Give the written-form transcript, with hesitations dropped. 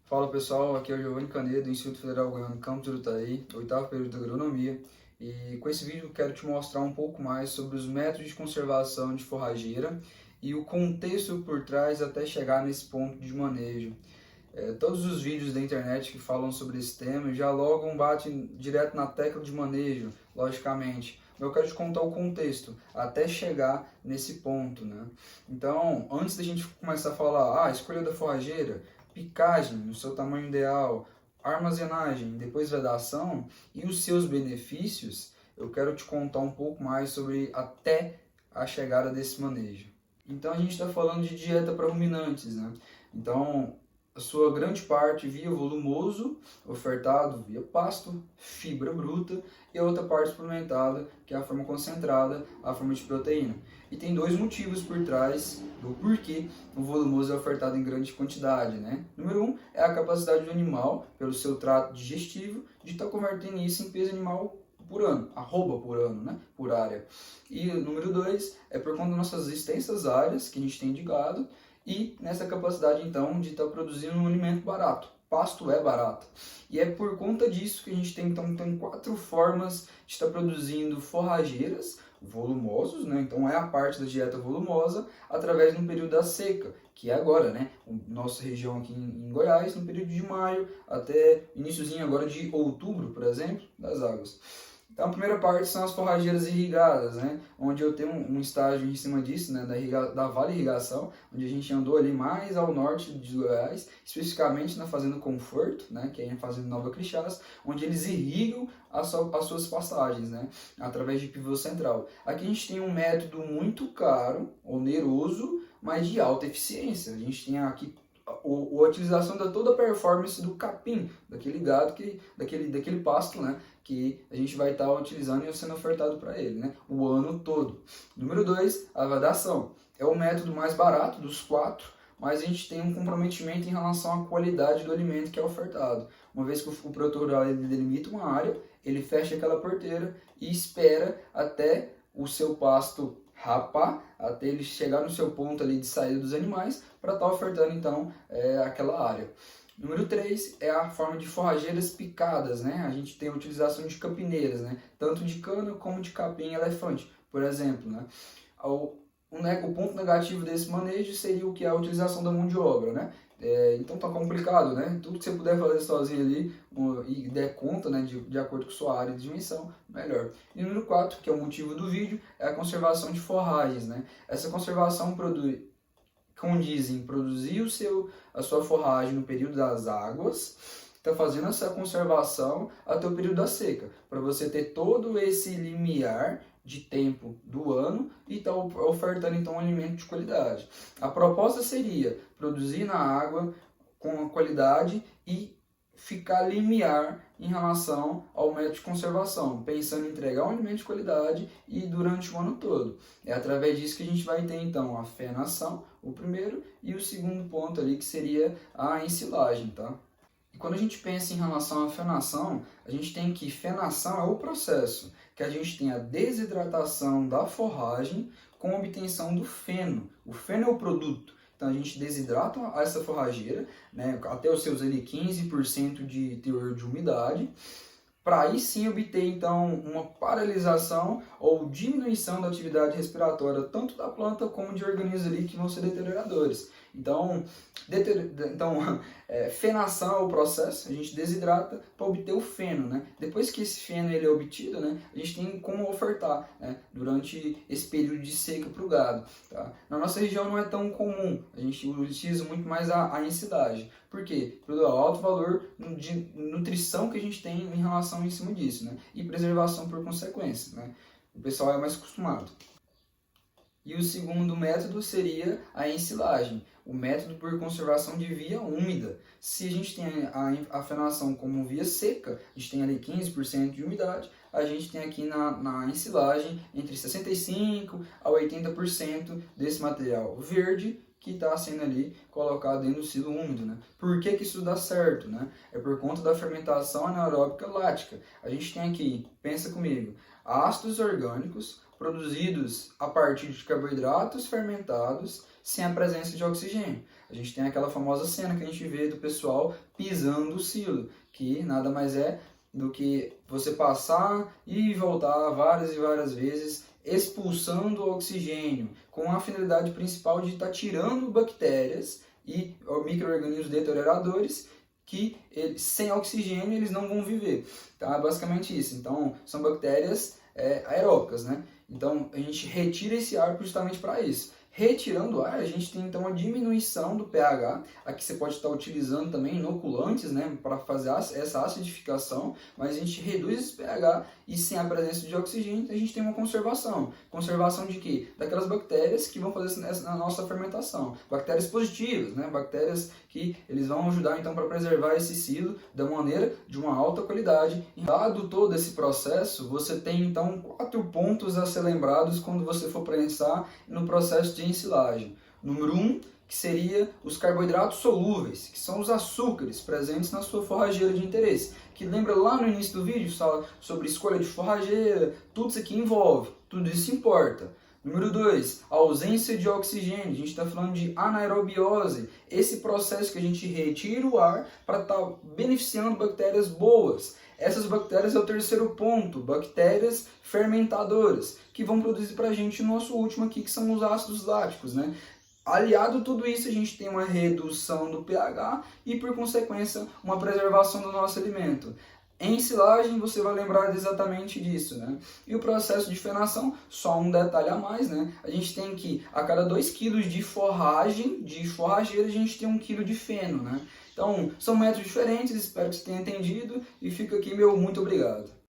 Fala pessoal, aqui é o Giovanni Canedo, do Instituto Federal Goiano, Campus Urutaí, oitavo período de agronomia. E com esse vídeo eu quero te mostrar um pouco mais sobre os métodos de conservação de forrageira e o contexto por trás até chegar nesse ponto de manejo. Todos os vídeos da internet que falam sobre esse tema já logo batem direto na tecla de manejo, logicamente. Eu quero te contar o contexto até chegar nesse ponto, né? Então, antes da gente começar a falar, escolha da forrageira, picagem no seu tamanho ideal, armazenagem, depois vedação e os seus benefícios, eu quero te contar um pouco mais sobre até a chegada desse manejo. Então, a gente está falando de dieta para ruminantes, né? Então, a sua grande parte via volumoso, ofertado via pasto, fibra bruta, e a outra parte suplementada, que é a forma concentrada, a forma de proteína. E tem dois motivos por trás do porquê o volumoso é ofertado em grande quantidade, né? Número um é a capacidade do animal, pelo seu trato digestivo, de estar convertendo isso em peso animal por ano, arroba por ano, né? Por área. E o número dois é por conta das nossas extensas áreas que a gente tem de gado, e nessa capacidade, então, de estar produzindo um alimento barato. Pasto é barato. E é por conta disso que a gente tem quatro formas de estar produzindo forrageiras volumosos, né? Então é a parte da dieta volumosa, através de um período da seca, que é agora, né? Nossa região aqui em Goiás, no período de maio até iniciozinho agora de outubro, por exemplo, das águas. Então, a primeira parte são as forrageiras irrigadas, né? Onde eu tenho um estágio em cima disso, né? Da Vale Irrigação, onde a gente andou ali mais ao norte de Goiás, especificamente na Fazenda Conforto, né? Que é a Fazenda Nova Crixás, onde eles irrigam as suas pastagens, né? Através de pivô central. Aqui a gente tem um método muito caro, oneroso, mas de alta eficiência. A gente tem aqui a utilização de toda a performance do capim, daquele gado, daquele pasto, né, que a gente vai estar utilizando e sendo ofertado para ele, né, o ano todo. Número 2, a vedação. É o método mais barato dos quatro, mas a gente tem um comprometimento em relação à qualidade do alimento que é ofertado. Uma vez que o produtor rural ele delimita uma área, ele fecha aquela porteira e espera até o seu pasto rapar, até ele chegar no seu ponto ali de saída dos animais, para estar ofertando então aquela área. Número 3 é a forma de forrageiras picadas, né? A gente tem a utilização de capineiras, né? Tanto de cana como de capim elefante, por exemplo, né? O ponto negativo desse manejo seria o que é a utilização da mão de obra, né? Então tá complicado, né? Tudo que você puder fazer sozinho ali e der conta, né, de acordo com sua área de dimensão, melhor. E número 4, que é o motivo do vídeo, é a conservação de forragens, né? Essa conservação condiz em produzir a sua forragem no período das águas, está fazendo essa conservação até o período da seca, para você ter todo esse limiar de tempo do ano e está ofertando então um alimento de qualidade. A proposta seria produzir na água com a qualidade e ficar limiar em relação ao método de conservação, pensando em entregar um alimento de qualidade e durante o ano todo. É através disso que a gente vai ter então a fenação, o primeiro, e o segundo ponto ali que seria a ensilagem, tá? E quando a gente pensa em relação à fenação, a gente tem que fenação é o processo que a gente tem a desidratação da forragem com a obtenção do feno. O feno é o produto. Então a gente desidrata essa forrageira, né, até os seus ali 15% de teor de umidade, para aí sim obter então uma paralisação ou diminuição da atividade respiratória tanto da planta como de organismos ali que vão ser deterioradores. Então, fenação é o processo, a gente desidrata para obter o feno, né? Depois que esse feno ele é obtido, né, a gente tem como ofertar, né, durante esse período de seca para o gado. Tá? Na nossa região não é tão comum, a gente utiliza muito mais a ensilagem. Por quê? Pelo alto valor de nutrição que a gente tem em relação em cima disso, né? E preservação por consequência, né? O pessoal é mais acostumado. E o segundo método seria a ensilagem, o método por conservação de via úmida. Se a gente tem a fenação como via seca, a gente tem ali 15% de umidade, a gente tem aqui na ensilagem entre 65% a 80% desse material verde que está sendo ali colocado dentro do silo úmido, né? Por que isso dá certo, né? É por conta da fermentação anaeróbica lática. A gente tem aqui, pensa comigo, ácidos orgânicos produzidos a partir de carboidratos fermentados sem a presença de oxigênio. A gente tem aquela famosa cena que a gente vê do pessoal pisando o silo, que nada mais é do que você passar e voltar várias e várias vezes, expulsando o oxigênio, com a finalidade principal de estar tirando bactérias e micro-organismos deterioradores que sem oxigênio eles não vão viver. Tá? É basicamente isso. Então, são bactérias aeróbicas, né? Então, a gente retira esse ar justamente para isso. Retirando o ar, a gente tem então a diminuição do pH. Aqui você pode estar utilizando também inoculantes, né, para fazer essa acidificação, mas a gente reduz esse pH e sem a presença de oxigênio a gente tem uma conservação. Conservação de quê? Daquelas bactérias que vão fazer a nossa fermentação. Bactérias positivas, né, bactérias que eles vão ajudar então para preservar esse silo da maneira de uma alta qualidade. Dado todo esse processo, você tem então 4 pontos a ser lembrados quando você for pensar no processo de ensilagem. Número 1, que seria os carboidratos solúveis, que são os açúcares presentes na sua forrageira de interesse. Que lembra lá no início do vídeo, fala sobre escolha de forrageira, tudo isso aqui envolve, tudo isso importa. Número 2, a ausência de oxigênio. A gente está falando de anaerobiose, esse processo que a gente retira o ar para estar beneficiando bactérias boas. Essas bactérias é o terceiro ponto, bactérias fermentadoras, que vão produzir para a gente o nosso último aqui, que são os ácidos láticos, né? Aliado a tudo isso, a gente tem uma redução do pH e, por consequência, uma preservação do nosso alimento. Em silagem, você vai lembrar exatamente disso, né? E o processo de fenação, só um detalhe a mais, né? A gente tem que, a cada 2 kg de forragem, de forrageira, a gente tem 1 kg de feno, né? Então, são métodos diferentes, espero que você tenha entendido e fica aqui meu muito obrigado.